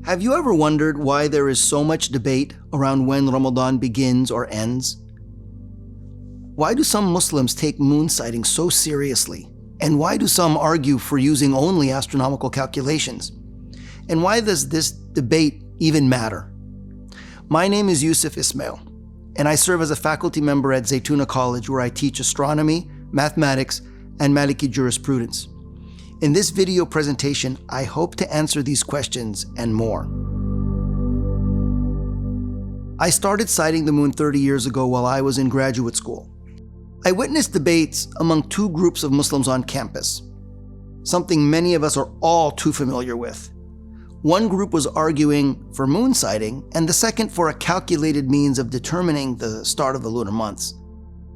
Have you ever wondered why there is so much debate around when Ramadan begins or ends? Why do some Muslims take moon sighting so seriously? And why do some argue for using only astronomical calculations? And why does this debate even matter? My name is Youssef Ismail, and I serve as a faculty member at Zaytuna College, where I teach astronomy, mathematics, and Maliki jurisprudence. In this video presentation, I hope to answer these questions and more. I started sighting the moon 30 years ago while I was in graduate school. I witnessed debates among two groups of Muslims on campus, something many of us are all too familiar with. One group was arguing for moon sighting, and the second for a calculated means of determining the start of the lunar months.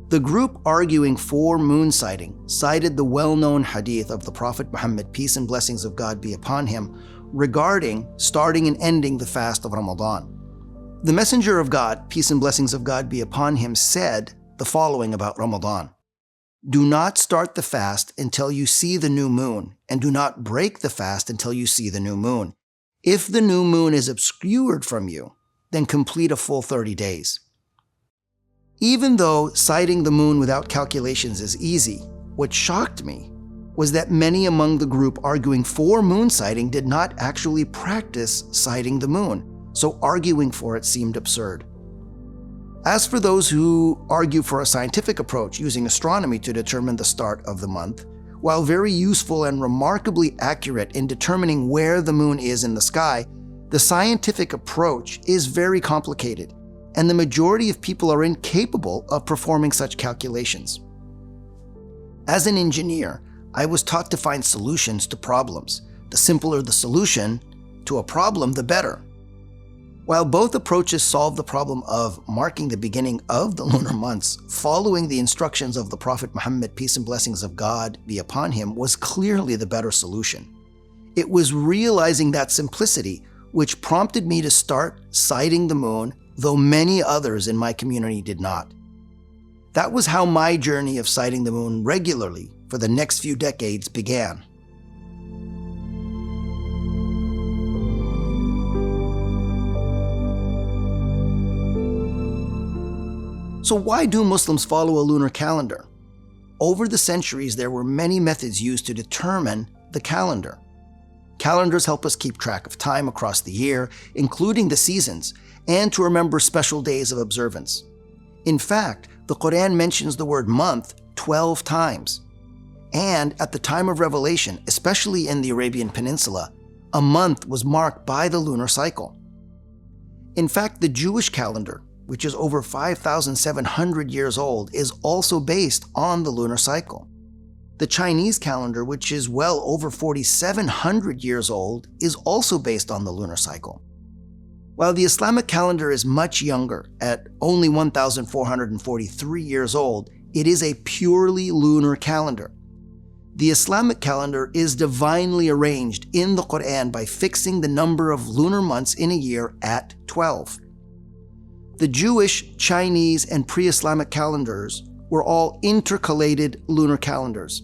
The group arguing for moon sighting cited the well-known hadith of the Prophet Muhammad, peace and blessings of God be upon him, regarding starting and ending the fast of Ramadan. The Messenger of God, peace and blessings of God be upon him, said the following about Ramadan: "Do not start the fast until you see the new moon, and do not break the fast until you see the new moon. If the new moon is obscured from you, then complete a full 30 days. Even though sighting the moon without calculations is easy, what shocked me was that many among the group arguing for moon sighting did not actually practice sighting the moon, so arguing for it seemed absurd. As for those who argue for a scientific approach using astronomy to determine the start of the month, while very useful and remarkably accurate in determining where the moon is in the sky, the scientific approach is very complicated, and the majority of people are incapable of performing such calculations. As an engineer, I was taught to find solutions to problems. The simpler the solution to a problem, the better. While both approaches solve the problem of marking the beginning of the lunar months, following the instructions of the Prophet Muhammad, peace and blessings of God be upon him, was clearly the better solution. It was realizing that simplicity which prompted me to start sighting the moon, though many others in my community did not. That was how my journey of sighting the moon regularly for the next few decades began. So why do Muslims follow a lunar calendar? Over the centuries, there were many methods used to determine the calendar. Calendars help us keep track of time across the year, including the seasons, and to remember special days of observance. In fact, the Quran mentions the word month 12 times. And at the time of revelation, especially in the Arabian Peninsula, a month was marked by the lunar cycle. In fact, the Jewish calendar, which is over 5,700 years old, is also based on the lunar cycle. The Chinese calendar, which is well over 4,700 years old, is also based on the lunar cycle. While the Islamic calendar is much younger, at only 1,443 years old, it is a purely lunar calendar. The Islamic calendar is divinely arranged in the Quran by fixing the number of lunar months in a year at 12. The Jewish, Chinese, and pre-Islamic calendars were all intercalated lunar calendars.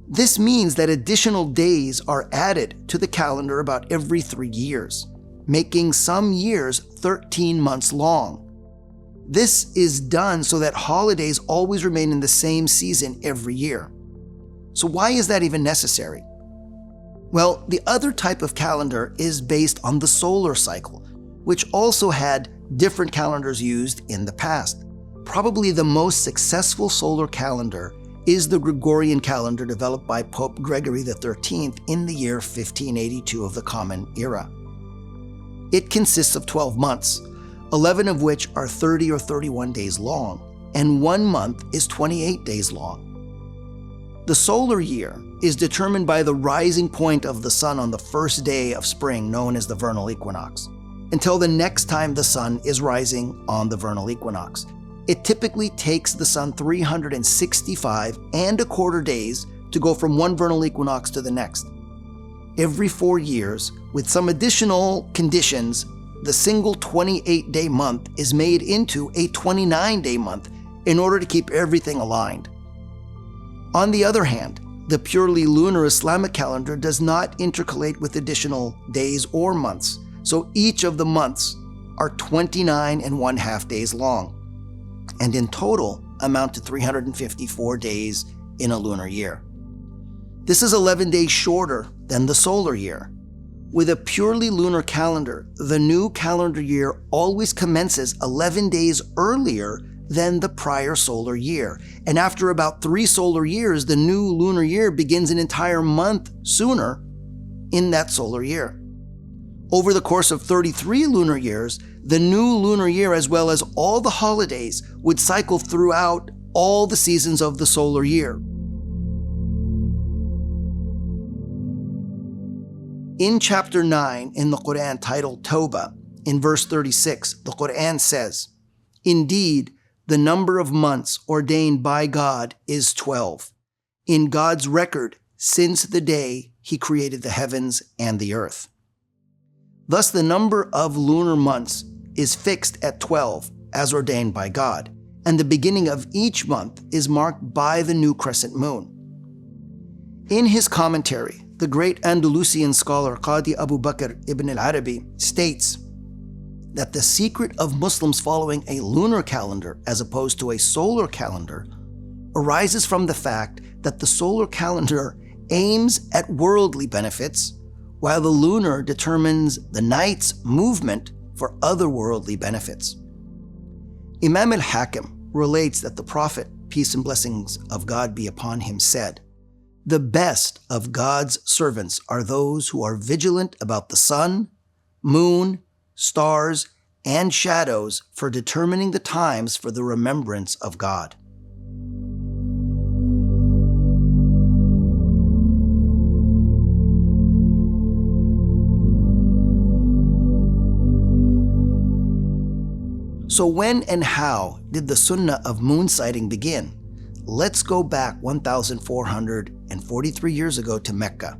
This means that additional days are added to the calendar about every 3 years, making some years 13 months long. This is done so that holidays always remain in the same season every year. So why is that even necessary? Well, the other type of calendar is based on the solar cycle, which also had different calendars used in the past. Probably the most successful solar calendar is the Gregorian calendar developed by Pope Gregory XIII in the year 1582 of the Common Era. It consists of 12 months, 11 of which are 30 or 31 days long, and 1 month is 28 days long. The solar year is determined by the rising point of the sun on the first day of spring, known as the vernal equinox, until the next time the sun is rising on the vernal equinox. It typically takes the sun 365 and a quarter days to go from one vernal equinox to the next. Every 4 years, with some additional conditions, the single 28-day month is made into a 29-day month in order to keep everything aligned. On the other hand, the purely lunar Islamic calendar does not intercalate with additional days or months, So each of the months are 29 and 1/2 days long, and in total amount to 354 days in a lunar year. This is 11 days shorter than the solar year. With a purely lunar calendar, the new calendar year always commences 11 days earlier than the prior solar year. And after about 3 solar years, the new lunar year begins an entire month sooner in that solar year. Over the course of 33 lunar years, the new lunar year, as well as all the holidays, would cycle throughout all the seasons of the solar year. In chapter 9 in the Quran titled Tawbah, in verse 36, the Quran says, "Indeed, the number of months ordained by God is 12, in God's record since the day He created the heavens and the earth." Thus, the number of lunar months is fixed at 12, as ordained by God, and the beginning of each month is marked by the new crescent moon. In his commentary, the great Andalusian scholar Qadi Abu Bakr ibn al-Arabi states that the secret of Muslims following a lunar calendar as opposed to a solar calendar arises from the fact that the solar calendar aims at worldly benefits, while the lunar determines the night's movement for otherworldly benefits. Imam al-Hakim relates that the Prophet, peace and blessings of God be upon him, said, "The best of God's servants are those who are vigilant about the sun, moon, stars, and shadows for determining the times for the remembrance of God." So when and how did the sunnah of moon sighting begin? Let's go back 1,443 years ago to Mecca.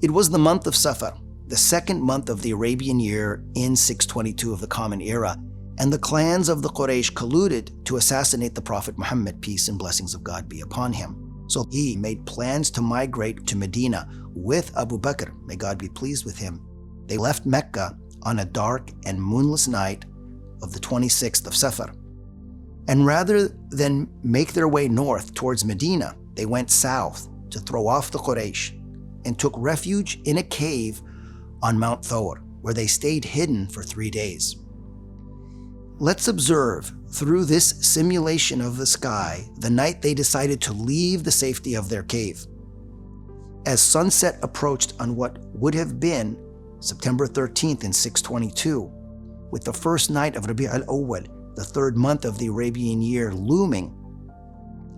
It was the month of Safar, the second month of the Arabian year in 622 of the Common Era, and the clans of the Quraysh colluded to assassinate the Prophet Muhammad, peace and blessings of God be upon him. So he made plans to migrate to Medina with Abu Bakr, may God be pleased with him. They left Mecca on a dark and moonless night of the 26th of Safar. And rather than make their way north towards Medina, they went south to throw off the Quraysh and took refuge in a cave on Mount Thawr, where they stayed hidden for 3 days. Let's observe through this simulation of the sky the night they decided to leave the safety of their cave. As sunset approached on what would have been September 13th in 622, with the first night of Rabi' al-Awwal, the third month of the Arabian year, looming,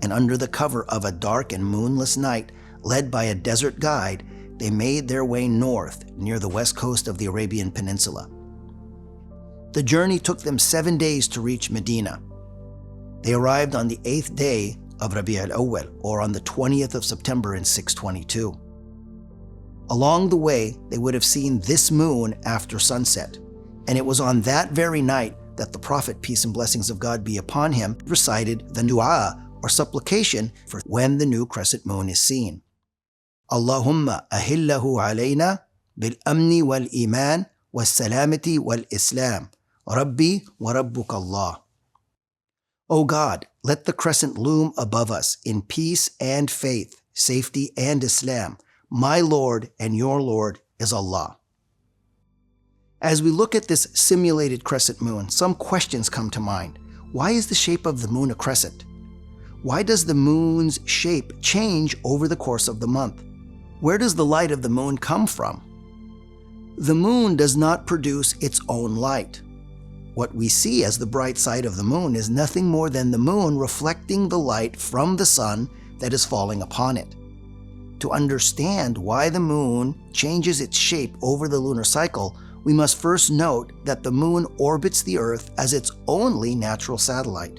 and under the cover of a dark and moonless night, led by a desert guide, they made their way north near the west coast of the Arabian Peninsula. The journey took them 7 days to reach Medina. They arrived on the 8th day of Rabi' al-Awwal, or on the 20th of September in 622. Along the way, they would have seen this moon after sunset, and it was on that very night that the Prophet, peace and blessings of God be upon him, recited the dua, or supplication, for when the new crescent moon is seen. Allahumma ahillahu alayna bil-amni wal-iman wal-salamati wal-islam. Rabbi wa Rabbuka Allah. O God, let the crescent loom above us in peace and faith, safety and Islam. My Lord and your Lord is Allah. As we look at this simulated crescent moon, some questions come to mind. Why is the shape of the moon a crescent? Why does the moon's shape change over the course of the month? Where does the light of the moon come from? The moon does not produce its own light. What we see as the bright side of the moon is nothing more than the moon reflecting the light from the sun that is falling upon it. To understand why the moon changes its shape over the lunar cycle, we must first note that the moon orbits the Earth as its only natural satellite.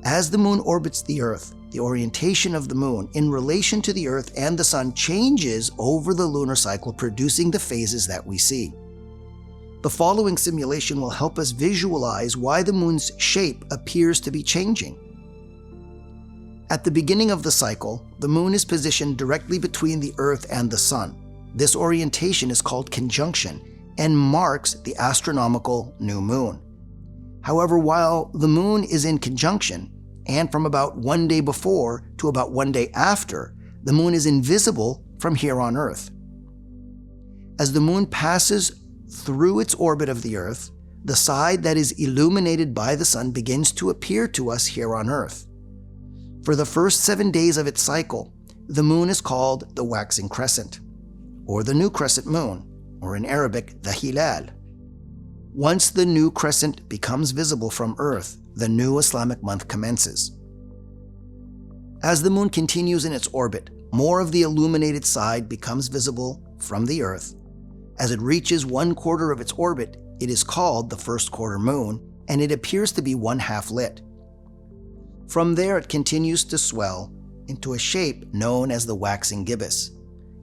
As the moon orbits the Earth, the orientation of the moon in relation to the Earth and the sun changes over the lunar cycle, producing the phases that we see. The following simulation will help us visualize why the moon's shape appears to be changing. At the beginning of the cycle, the moon is positioned directly between the Earth and the sun. This orientation is called conjunction, and marks the astronomical new moon. However, while the moon is in conjunction, and from about 1 day before to about 1 day after, the moon is invisible from here on Earth. As the moon passes through its orbit of the Earth, the side that is illuminated by the sun begins to appear to us here on Earth. For the first 7 days of its cycle, the moon is called the waxing crescent, or the new crescent moon, or in Arabic, the hilal. Once the new crescent becomes visible from Earth, the new Islamic month commences. As the moon continues in its orbit, more of the illuminated side becomes visible from the Earth. As it reaches 1/4 of its orbit, it is called the first quarter moon, and it appears to be 1/2 lit. From there, it continues to swell into a shape known as the waxing gibbous.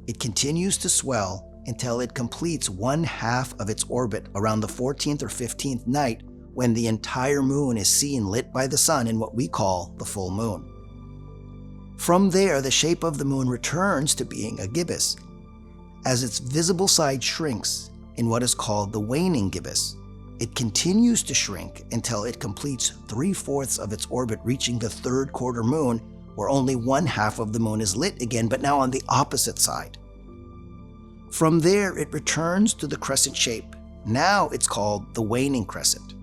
It continues to swell until it completes 1/2 of its orbit around the 14th or 15th night, when the entire moon is seen lit by the sun in what we call the full moon. From there, the shape of the moon returns to being a gibbous, as its visible side shrinks in what is called the waning gibbous. It continues to shrink until it completes 3/4 of its orbit, reaching the third quarter moon, where only 1/2 of the moon is lit again, but now on the opposite side. From there, it returns to the crescent shape. Now it's called the waning crescent.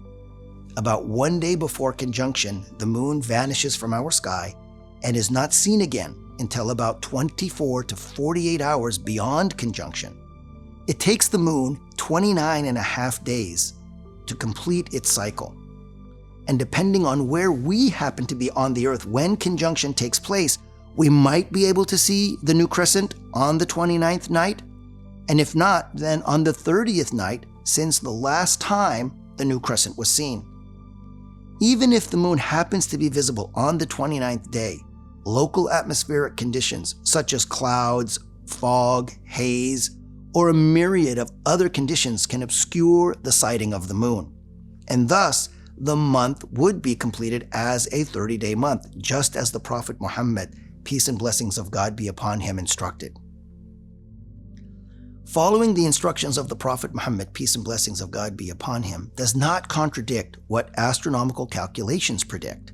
About 1 day before conjunction, the moon vanishes from our sky and is not seen again until about 24 to 48 hours beyond conjunction. It takes the moon 29.5 days to complete its cycle. And depending on where we happen to be on the Earth when conjunction takes place, we might be able to see the new crescent on the 29th night, and if not, then on the 30th night, since the last time the new crescent was seen. Even if the moon happens to be visible on the 29th day, local atmospheric conditions such as clouds, fog, haze, or a myriad of other conditions can obscure the sighting of the moon. And thus, the month would be completed as a 30-day month, just as the Prophet Muhammad, peace and blessings of God be upon him, instructed. Following the instructions of the Prophet Muhammad, peace and blessings of God be upon him, does not contradict what astronomical calculations predict.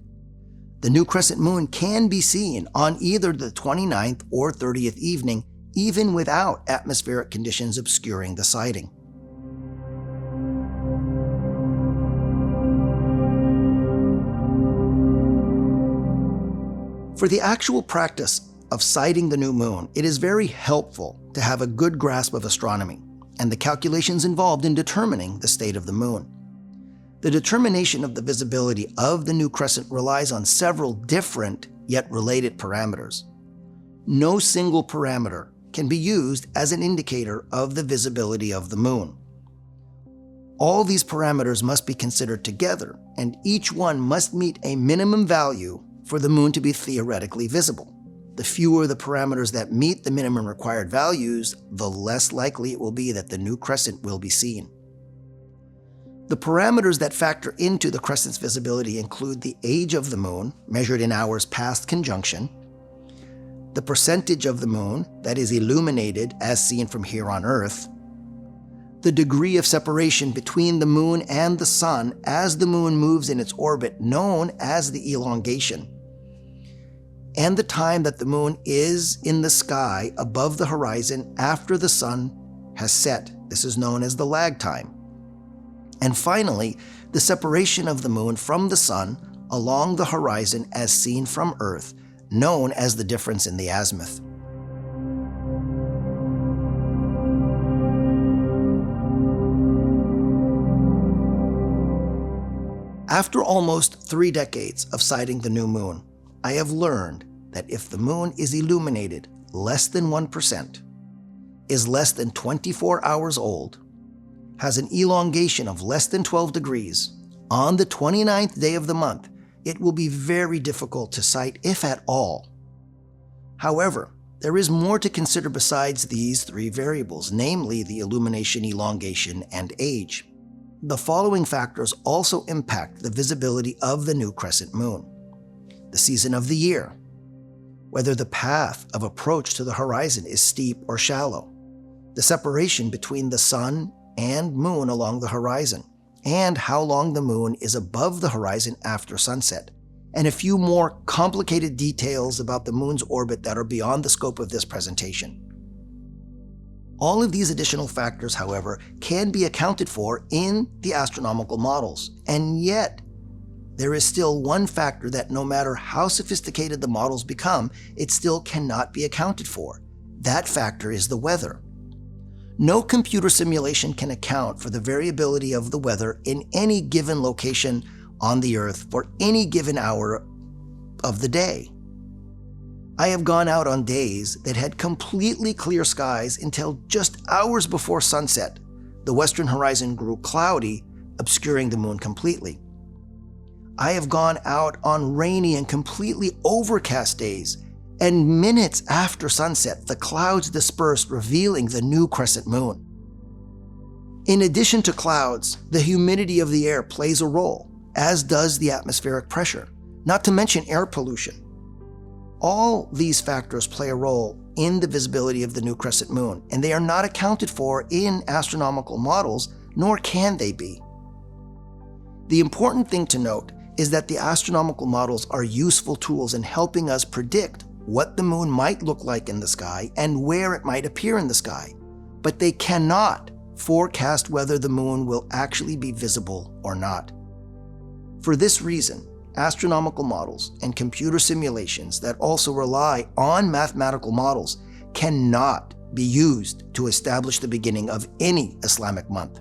The new crescent moon can be seen on either the 29th or 30th evening, even without atmospheric conditions obscuring the sighting. For the actual practice of sighting the new moon, it is very helpful to have a good grasp of astronomy and the calculations involved in determining the state of the moon. The determination of the visibility of the new crescent relies on several different yet related parameters. No single parameter can be used as an indicator of the visibility of the moon. All these parameters must be considered together, and each one must meet a minimum value for the moon to be theoretically visible. The fewer the parameters that meet the minimum required values, the less likely it will be that the new crescent will be seen. The parameters that factor into the crescent's visibility include the age of the moon, measured in hours past conjunction, the percentage of the moon that is illuminated as seen from here on Earth, the degree of separation between the moon and the sun as the moon moves in its orbit, known as the elongation, and the time that the moon is in the sky above the horizon after the sun has set. This is known as the lag time. And finally, the separation of the moon from the sun along the horizon as seen from Earth, known as the difference in the azimuth. After almost 3 decades of sighting the new moon, I have learned that if the moon is illuminated less than 1%, is less than 24 hours old, has an elongation of less than 12 degrees, on the 29th day of the month, it will be very difficult to sight, if at all. However, there is more to consider besides these 3 variables, namely the illumination, elongation, and age. The following factors also impact the visibility of the new crescent moon: the season of the year, whether the path of approach to the horizon is steep or shallow, the separation between the sun and moon along the horizon, and how long the moon is above the horizon after sunset, and a few more complicated details about the moon's orbit that are beyond the scope of this presentation. All of these additional factors, however, can be accounted for in the astronomical models, and yet there is still one factor that no matter how sophisticated the models become, it still cannot be accounted for. That factor is the weather. No computer simulation can account for the variability of the weather in any given location on the Earth for any given hour of the day. I have gone out on days that had completely clear skies until just hours before sunset. The western horizon grew cloudy, obscuring the moon completely. I have gone out on rainy and completely overcast days, and minutes after sunset, the clouds dispersed, revealing the new crescent moon. In addition to clouds, the humidity of the air plays a role, as does the atmospheric pressure, not to mention air pollution. All these factors play a role in the visibility of the new crescent moon, and they are not accounted for in astronomical models, nor can they be. The important thing to note is that the astronomical models are useful tools in helping us predict what the moon might look like in the sky and where it might appear in the sky, but they cannot forecast whether the moon will actually be visible or not. For this reason, astronomical models and computer simulations that also rely on mathematical models cannot be used to establish the beginning of any Islamic month.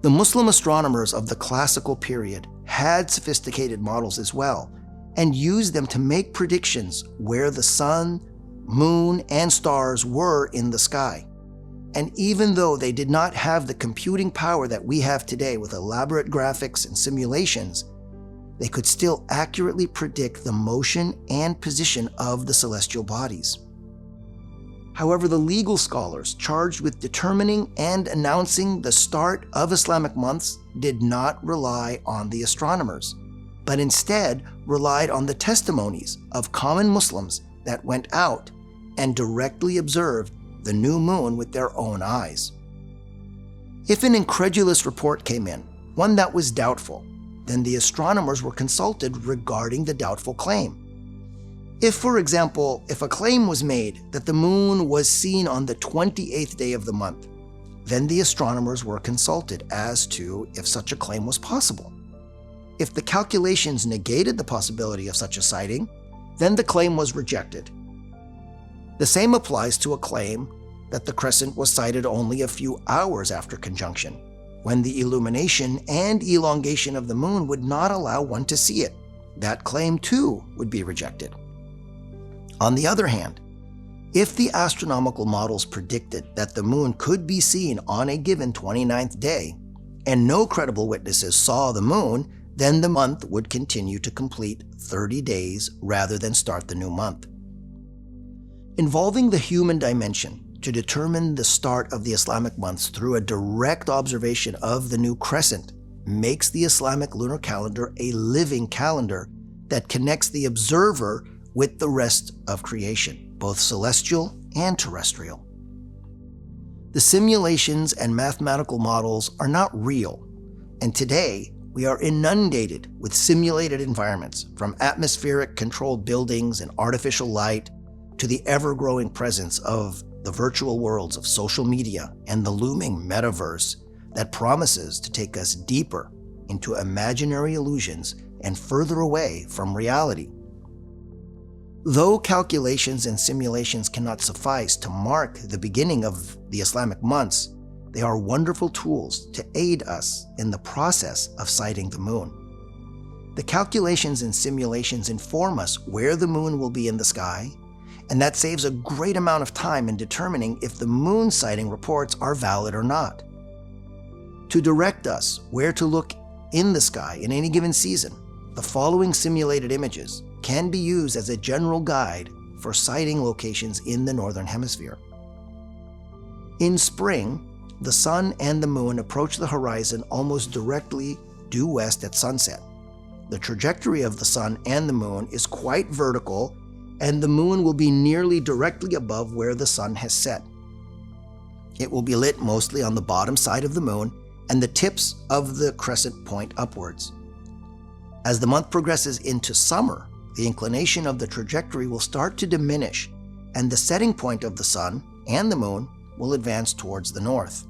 The Muslim astronomers of the classical period had sophisticated models as well, and used them to make predictions where the sun, moon, and stars were in the sky. And even though they did not have the computing power that we have today with elaborate graphics and simulations, they could still accurately predict the motion and position of the celestial bodies. However, the legal scholars charged with determining and announcing the start of Islamic months did not rely on the astronomers, but instead relied on the testimonies of common Muslims that went out and directly observed the new moon with their own eyes. If an incredulous report came in, one that was doubtful, then the astronomers were consulted regarding the doubtful claim. If, for example, if a claim was made that the moon was seen on the 28th day of the month, then the astronomers were consulted as to if such a claim was possible. If the calculations negated the possibility of such a sighting, then the claim was rejected. The same applies to a claim that the crescent was sighted only a few hours after conjunction, when the illumination and elongation of the moon would not allow one to see it. That claim, too, would be rejected. On the other hand, if the astronomical models predicted that the moon could be seen on a given 29th day, and no credible witnesses saw the moon, then the month would continue to complete 30 days rather than start the new month. Involving the human dimension to determine the start of the Islamic months through a direct observation of the new crescent makes the Islamic lunar calendar a living calendar that connects the observer with the rest of creation, both celestial and terrestrial. The simulations and mathematical models are not real, and today we are inundated with simulated environments, from atmospheric controlled buildings and artificial light to the ever-growing presence of the virtual worlds of social media and the looming metaverse that promises to take us deeper into imaginary illusions and further away from reality. Though calculations and simulations cannot suffice to mark the beginning of the Islamic months, they are wonderful tools to aid us in the process of sighting the moon. The calculations and simulations inform us where the moon will be in the sky, and that saves a great amount of time in determining if the moon sighting reports are valid or not. To direct us where to look in the sky in any given season, the following simulated images can be used as a general guide for sighting locations in the Northern Hemisphere. In spring, the sun and the moon approach the horizon almost directly due west at sunset. The trajectory of the sun and the moon is quite vertical, and the moon will be nearly directly above where the sun has set. It will be lit mostly on the bottom side of the moon and the tips of the crescent point upwards. As the month progresses into summer, the inclination of the trajectory will start to diminish, and the setting point of the sun and the moon will advance towards the north.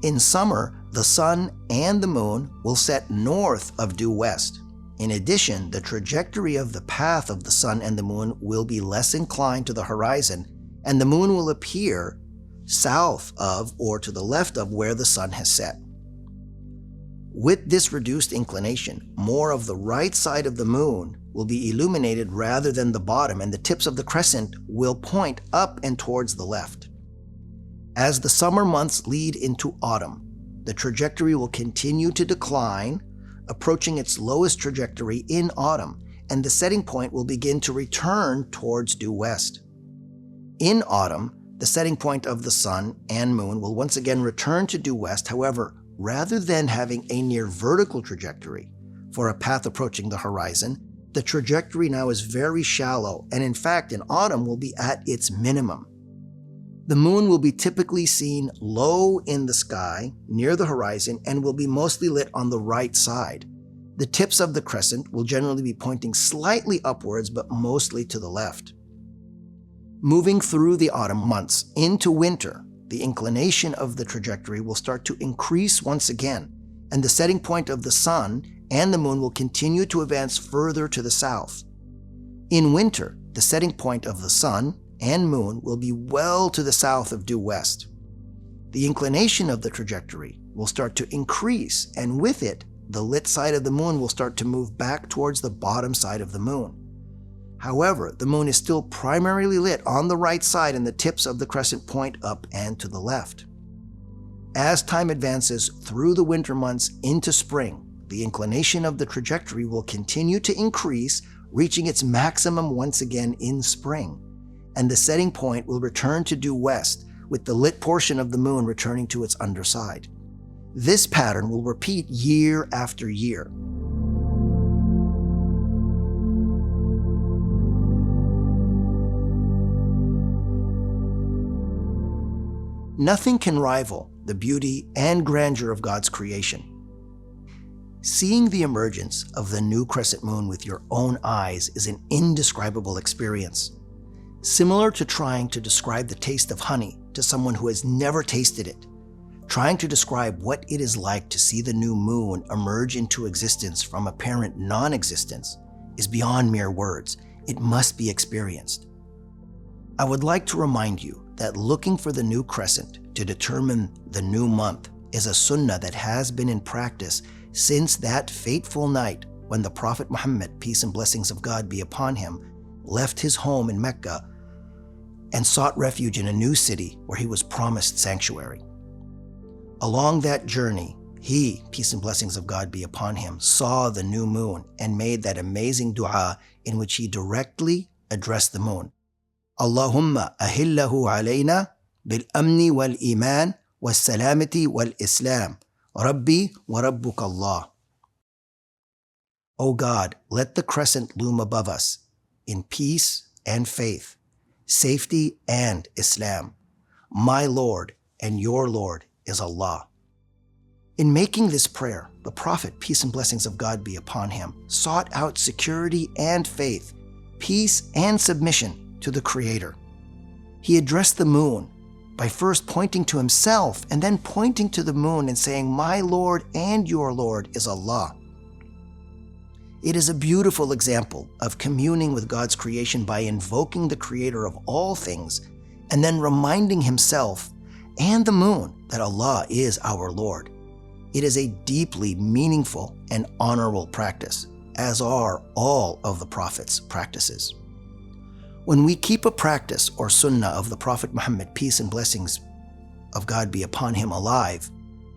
In summer, the sun and the moon will set north of due west. In addition, the trajectory of the path of the sun and the moon will be less inclined to the horizon, and the moon will appear south of or to the left of where the sun has set. With this reduced inclination, more of the right side of the moon will be illuminated rather than the bottom, and the tips of the crescent will point up and towards the left. As the summer months lead into autumn, the trajectory will continue to decline, approaching its lowest trajectory in autumn, and the setting point will begin to return towards due west. In autumn, the setting point of the sun and moon will once again return to due west. However, rather than having a near vertical trajectory for a path approaching the horizon, the trajectory now is very shallow, and in fact in autumn will be at its minimum. The moon will be typically seen low in the sky near the horizon and will be mostly lit on the right side. The tips of the crescent will generally be pointing slightly upwards but mostly to the left. Moving through the autumn months into winter, the inclination of the trajectory will start to increase once again, and the setting point of the sun and the moon will continue to advance further to the south. In winter, the setting point of the sun and moon will be well to the south of due west. The inclination of the trajectory will start to increase, and with it, the lit side of the moon will start to move back towards the bottom side of the moon. However, the moon is still primarily lit on the right side, and the tips of the crescent point up and to the left. As time advances through the winter months into spring, the inclination of the trajectory will continue to increase, reaching its maximum once again in spring, and the setting point will return to due west, with the lit portion of the moon returning to its underside. This pattern will repeat year after year. Nothing can rival the beauty and grandeur of God's creation. Seeing the emergence of the new crescent moon with your own eyes is an indescribable experience. Similar to trying to describe the taste of honey to someone who has never tasted it, trying to describe what it is like to see the new moon emerge into existence from apparent non-existence is beyond mere words. It must be experienced. I would like to remind you that looking for the new crescent to determine the new month is a sunnah that has been in practice since that fateful night when the Prophet Muhammad, peace and blessings of God be upon him, left his home in Mecca and sought refuge in a new city where he was promised sanctuary. Along that journey, he, peace and blessings of God be upon him, saw the new moon and made that amazing dua in which he directly addressed the moon. Allahumma ahillahu alayna bil-amni wal-iman wal-salamati wal-islam. Rabbi wa rabbuka Allah. O God, let the crescent loom above us in peace and faith, safety and Islam. My Lord and your Lord is Allah. In making this prayer, the Prophet, peace and blessings of God be upon him, sought out security and faith, peace and submission to the Creator. He addressed the moon by first pointing to himself and then pointing to the moon and saying, "My Lord and your Lord is Allah." It is a beautiful example of communing with God's creation by invoking the Creator of all things and then reminding himself and the moon that Allah is our Lord. It is a deeply meaningful and honorable practice, as are all of the Prophet's practices. When we keep a practice or sunnah of the Prophet Muhammad, peace and blessings of God be upon him, alive,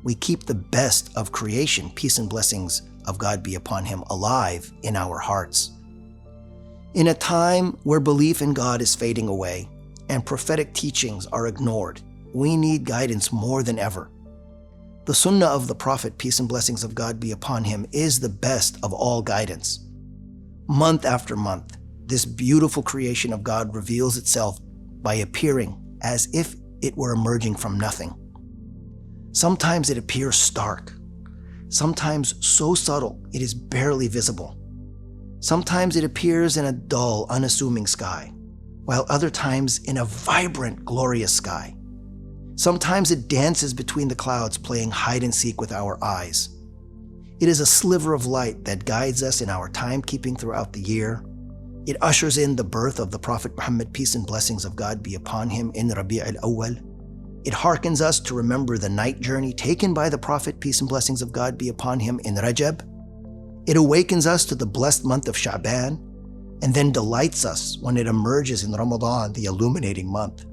we keep the best of creation, peace and blessings of God be upon him, alive in our hearts. In a time where belief in God is fading away and prophetic teachings are ignored, we need guidance more than ever. The sunnah of the Prophet, peace and blessings of God be upon him, is the best of all guidance. Month after month, this beautiful creation of God reveals itself by appearing as if it were emerging from nothing. Sometimes it appears stark, sometimes so subtle it is barely visible. Sometimes it appears in a dull, unassuming sky, while other times in a vibrant, glorious sky. Sometimes it dances between the clouds, playing hide and seek with our eyes. It is a sliver of light that guides us in our timekeeping throughout the year. It ushers in the birth of the Prophet Muhammad, peace and blessings of God be upon him, in Rabi' al-Awwal. It hearkens us to remember the night journey taken by the Prophet, peace and blessings of God be upon him, in Rajab. It awakens us to the blessed month of Sha'ban, and then delights us when it emerges in Ramadan, the illuminating month.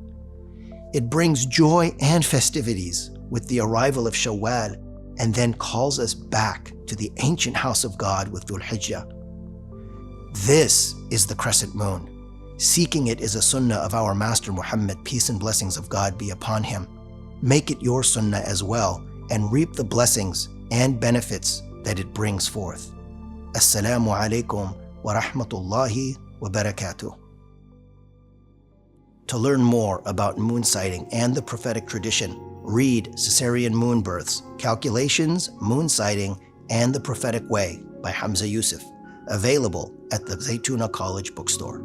It brings joy and festivities with the arrival of Shawwal, and then calls us back to the ancient house of God with Dhul Hijjah. This is the crescent moon. Seeking it is a sunnah of our Master Muhammad, peace and blessings of God be upon him. Make it your sunnah as well, and reap the blessings and benefits that it brings forth. Assalamu alaikum wa rahmatullahi wa barakatuh. To learn more about moon sighting and the prophetic tradition, read Caesarean Moon Births, Calculations, Moon Sighting, and the Prophetic Way by Hamza Youssef, available at the Zaytuna College bookstore.